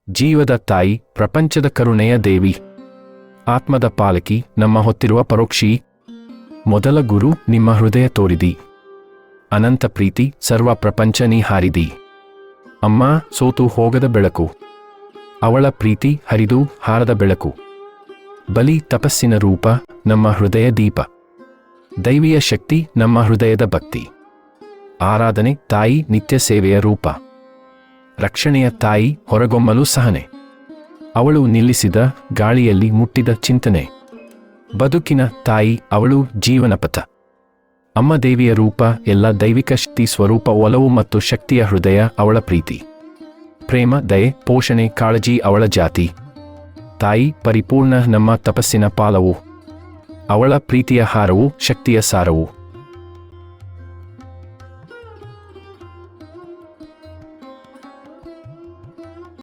ಜೀವದ ತಾಯಿ, ಪ್ರಪಂಚದ ಕರುಣೆಯ ದೇವಿ, ಆತ್ಮದ ಪಾಲಕಿ, ನಮ್ಮ ಹೊತ್ತಿರುವ ಪರೋಕ್ಷಿ, ಮೊದಲ ಗುರು, ನಿಮ್ಮ ಹೃದಯ ತೋರಿದಿ, ಅನಂತ ಪ್ರೀತಿ, ಸರ್ವ ಪ್ರಪಂಚ ನೀ ಹಾರಿದಿ. ಅಮ್ಮ, ಸೋತು ಹೋಗದ ಬೆಳಕು, ಅವಳ ಪ್ರೀತಿ ಹರಿದು ಹಾರದ ಬೆಳಕು. ಬಲಿ, ತಪಸ್ಸಿನ ರೂಪ, ನಮ್ಮ ಹೃದಯ ದೀಪ. ದೈವಿಯ ಶಕ್ತಿ, ನಮ್ಮ ಹೃದಯದ ಭಕ್ತಿ. ಆರಾಧನೆ, ತಾಯಿ, ನಿತ್ಯ ಸೇವೆಯ ರೂಪ. ರಕ್ಷಣೆಯ ತಾಯಿ, ಹೊರಗೊಮ್ಮಲು ಸಹನೆ. ಅವಳು ನಿಲ್ಲಿಸಿದ, ಗಾಳಿಯಲ್ಲಿ ಮುಟ್ಟಿದ ಚಿಂತನೆ. ಬದುಕಿನ ತಾಯಿ, ಅವಳು ಜೀವನಪಥ. ಅಮ್ಮ ದೇವಿಯ ರೂಪ, ಎಲ್ಲ ದೈವಿಕ ಶಕ್ತಿ ಸ್ವರೂಪ. ಒಲವು ಮತ್ತು ಶಕ್ತಿಯ ಹೃದಯ, ಅವಳ ಪ್ರೀತಿ. ಪ್ರೇಮ, ದಯೆ, ಪೋಷಣೆ, ಕಾಳಜಿ ಅವಳ ಜಾತಿ. ತಾಯಿ ಪರಿಪೂರ್ಣ, ನಮ್ಮ ತಪಸ್ಸಿನ ಪಾಲವು. ಅವಳ ಪ್ರೀತಿಯ ಹಾರವು, ಶಕ್ತಿಯ ಸಾರವು.